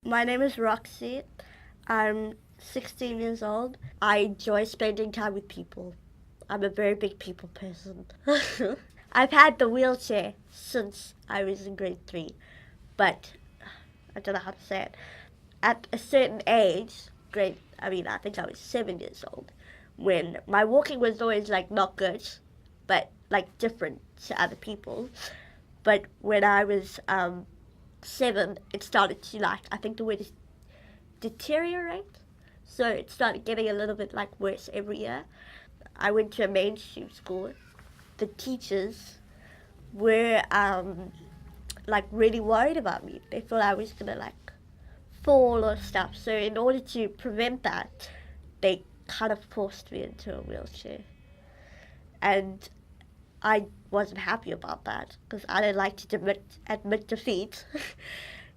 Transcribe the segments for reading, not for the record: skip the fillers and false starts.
My name is Roxy. I'm 16 years old. I enjoy spending time with people. I'm a very big people person. I've had the wheelchair since I was in grade 3, but I don't know how to say it. At a certain age, I think I was 7 years old, when my walking was always like not good, but like different to other people. But when I was 7, it started to I think the word is deteriorate. So it started getting a little bit like worse every year. I went to a mainstream school. The teachers were like really worried about me. They thought I was gonna like fall or stuff. So in order to prevent that, they kind of forced me into a wheelchair. And I wasn't happy about that because I don't like to admit defeat.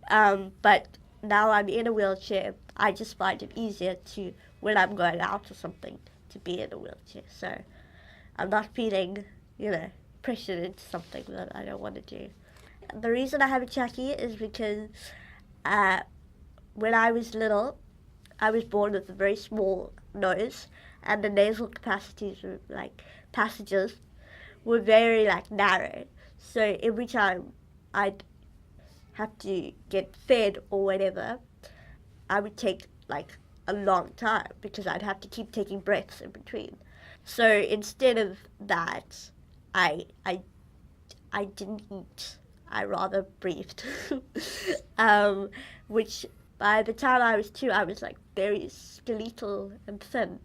But now I'm in a wheelchair. I just find it easier to, when I'm going out or something, to be in a wheelchair. So I'm not feeling, pressured into something that I don't want to do. The reason I have a Chucky is because uh, when I was little, I was born with a very small nose, and the nasal capacities were like passages were very like narrow. So every time I'd have to get fed or whatever, I would take like a long time because I'd have to keep taking breaths in between. So instead of that, I I I didn't eat. I rather breathed, um, which by the time I was 2, I was like very skeletal and thin.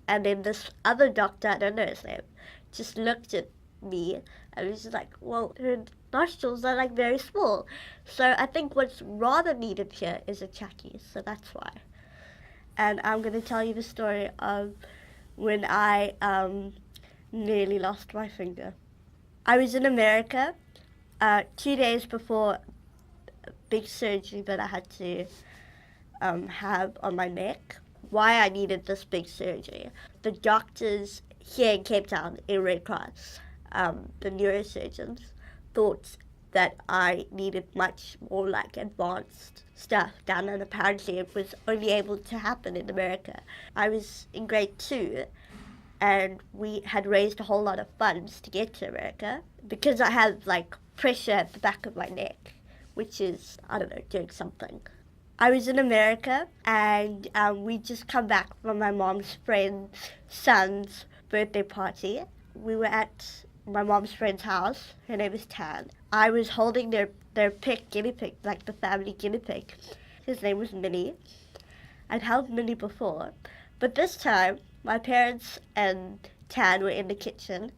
And then this other doctor, I don't know his name, just looked at me and was just like, well, her nostrils are like very small. So I think what's rather needed here is a Chucky, so that's why. And I'm going to tell you the story of when I nearly lost my finger. I was in America 2 days before a big surgery that I had to have on my neck. Why I needed this big surgery. The doctors here in Cape Town, in Red Cross, the neurosurgeons, thought that I needed much more like advanced stuff done, and apparently it was only able to happen in America. I was in grade 2, and we had raised a whole lot of funds to get to America because I had like pressure at the back of my neck, which is, I don't know, doing something. I was in America, and we just come back from my mom's friend's son's birthday party. We were at my mom's friend's house. Her name is Tan. I was holding their guinea pig, like the family guinea pig. His name was Minnie. I'd held Minnie before, but this time my parents and Tan were in the kitchen,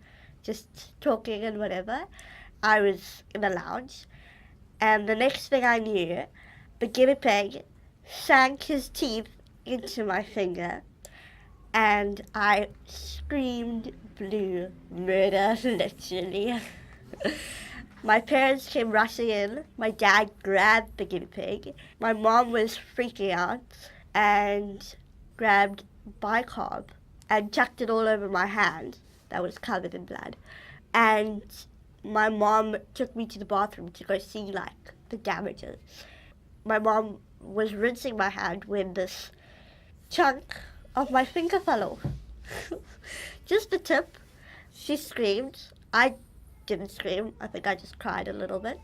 just talking and whatever. I was in the lounge, and the next thing I knew, the guinea pig sank his teeth into my finger, and I screamed blue murder, literally. My parents came rushing in. My dad grabbed the guinea pig. My mom was freaking out and grabbed bicarb and chucked it all over my hand that was covered in blood. And my mom took me to the bathroom to go see like the damages. My mom was rinsing my hand when this chunk of my finger fell off. Just the tip. She screamed. I didn't scream. I think I just cried a little bit.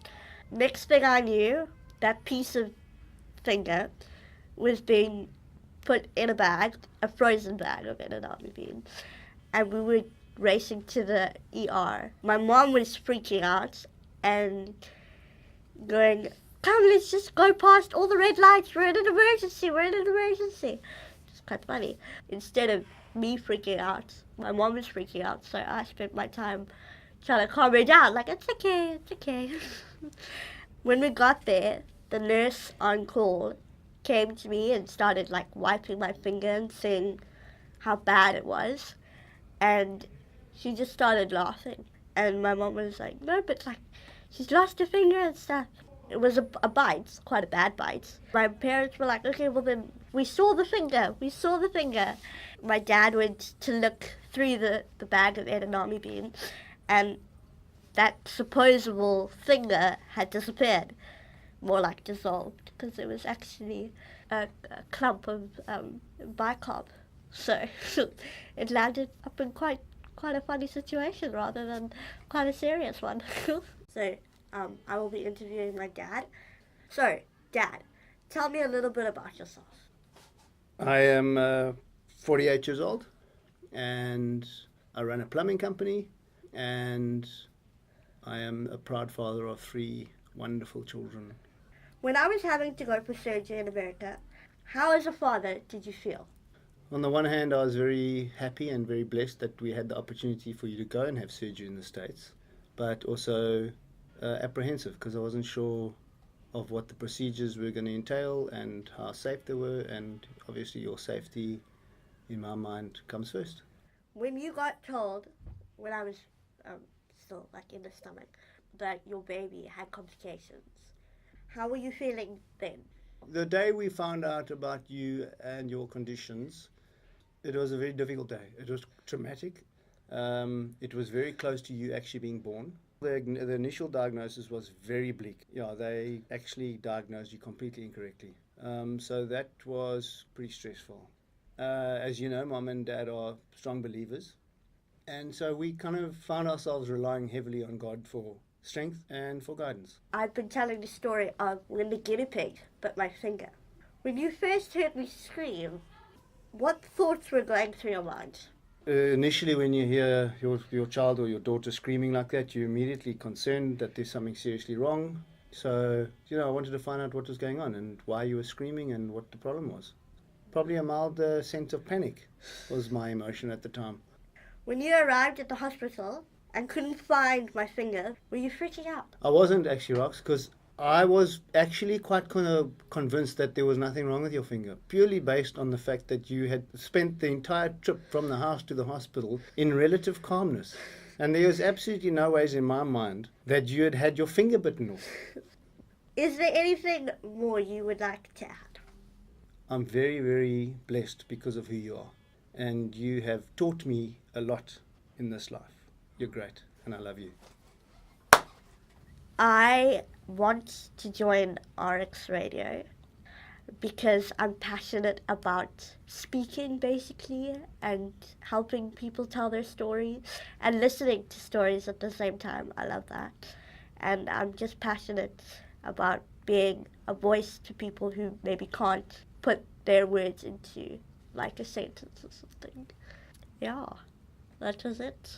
Next thing I knew, that piece of finger was being put in a bag, a frozen bag of edamame beans, and we were racing to the ER. My mom was freaking out and going, come, let's just go past all the red lights. We're in an emergency. We're in an emergency. It's quite funny. Instead of me freaking out, my mom was freaking out, so I spent my time trying to calm her down. Like, it's okay, it's okay. When we got there, the nurse on call came to me and started like wiping my finger and saying how bad it was. And she just started laughing. And my mom was like, no, but like, she's lost her finger and stuff. It was a bite, quite a bad bite. My parents were like, okay, well then, we saw the finger. My dad went to look through the bag of edamame beans, and that supposable finger had disappeared. more like dissolved because it was actually a clump of bicarb. So it landed up in quite a funny situation rather than quite a serious one. So I will be interviewing my dad. So, Dad, tell me a little bit about yourself. I am 48 years old and I run a plumbing company and I am a proud father of three wonderful children. When I was having to go for surgery in America, how as a father did you feel? On the one hand, I was very happy and very blessed that we had the opportunity for you to go and have surgery in the States, but also apprehensive because I wasn't sure of what the procedures were going to entail and how safe they were, and obviously your safety, in my mind, comes first. When you got told, when I was um, still like in the stomach, that your baby had complications, how were you feeling then? The day we found out about you and your conditions, it was a very difficult day. It was traumatic. It was very close to you actually being born. The initial diagnosis was very bleak. Yeah, they actually diagnosed you completely incorrectly. So that was pretty stressful. As you know, mom and dad are strong believers. And so we kind of found ourselves relying heavily on God for strength and for guidance. I've been telling the story of when the guinea pig bit my finger. When you first heard me scream, what thoughts were going through your mind? Initially, when you hear your child or your daughter screaming like that, you're immediately concerned that there's something seriously wrong. So, I wanted to find out what was going on and why you were screaming and what the problem was. Probably a mild sense of panic was my emotion at the time. When you arrived at the hospital and couldn't find my finger, were you freaking out? I wasn't actually, Rox, because I was actually quite kind of convinced that there was nothing wrong with your finger, purely based on the fact that you had spent the entire trip from the house to the hospital in relative calmness. And there was absolutely no ways in my mind that you had had your finger bitten off. Is there anything more you would like to add? I'm very, very blessed because of who you are. And you have taught me a lot in this life. You're great, and I love you. I want to join RX Radio because I'm passionate about speaking basically and helping people tell their stories and listening to stories at the same time. I love that. And I'm just passionate about being a voice to people who maybe can't put their words into like a sentence or something. Yeah, that was it.